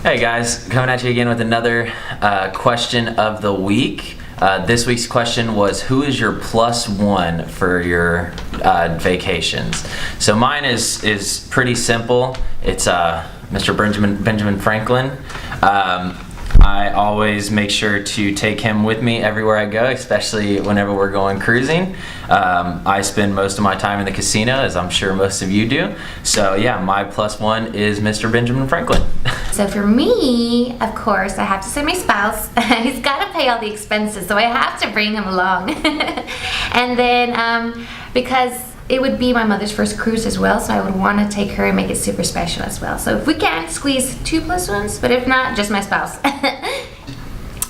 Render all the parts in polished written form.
Hey guys, coming at you again with another question of the week. This week's question was, who is your plus one for your vacations? So mine is pretty simple. It's Mr. Benjamin Franklin. I always make sure to take him with me everywhere I go, especially whenever we're going cruising. I spend most of my time in the casino, as I'm sure most of you do. So yeah, my plus one is Mr. Benjamin Franklin. So for me, of course, I have to send my spouse. He's got to pay all the expenses, so I have to bring him along. And then because it would be my mother's first cruise as well, so I would want to take her and make it super special as well. So if we can, squeeze 2 plus ones, but if not, just my spouse.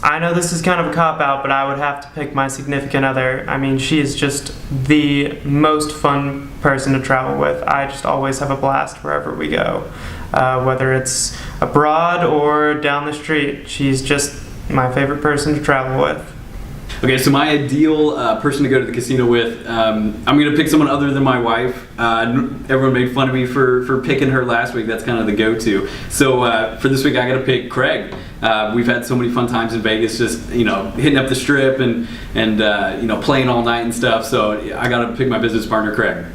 I know this is kind of a cop-out, but I would have to pick my significant other. I mean, she is just the most fun person to travel with. I just always have a blast wherever we go. Whether it's abroad or down the street, she's just my favorite person to travel with. Okay, so my ideal person to go to the casino with, I'm going to pick someone other than my wife. Everyone made fun of me for picking her last week. That's kind of the go-to. So for this week, I got to pick Craig. We've had so many fun times in Vegas, just hitting up the strip and playing all night and stuff. So I got to pick my business partner, Craig.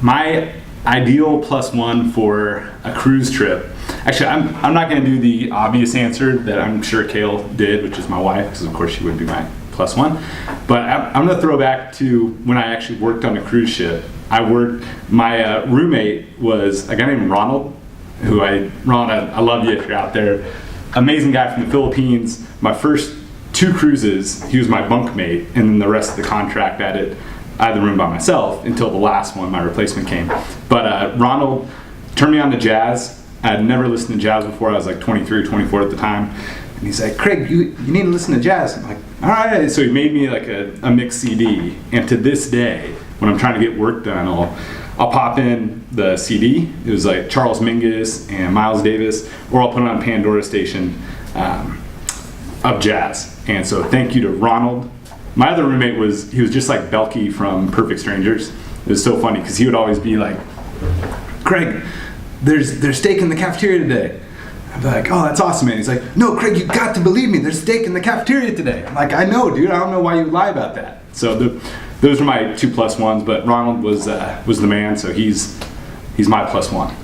My ideal plus one for a cruise trip. Actually, I'm not going to do the obvious answer that I'm sure Kale did, which is my wife, because of course she would be my plus one. But I'm going to throw back to when I actually worked on a cruise ship. My roommate was a guy named Ronald, Ron, I love you if you're out there. Amazing guy from the Philippines. My first 2 cruises, he was my bunkmate, and then the rest of the contract I had the room by myself until the last one, my replacement came. But Ronald turned me on to jazz. I had never listened to jazz before. I was like 23 or 24 at the time. And he's like, Craig, you need to listen to jazz. I'm like, all right. So he made me like a mixed CD. And to this day, when I'm trying to get work done, I'll pop in the CD. It was like Charles Mingus and Miles Davis, or I'll put it on Pandora station of jazz. And so thank you to Ronald. My other roommate was just like Belky from Perfect Strangers. It was so funny because he would always be like, Craig, there's steak in the cafeteria today. I'd be like, oh, that's awesome, man. He's like, no, Craig, you got to believe me. There's steak in the cafeteria today. I'm like, I know, dude. I don't know why you lie about that. So those are my 2 plus ones. But Ronald was the man, so he's my plus one.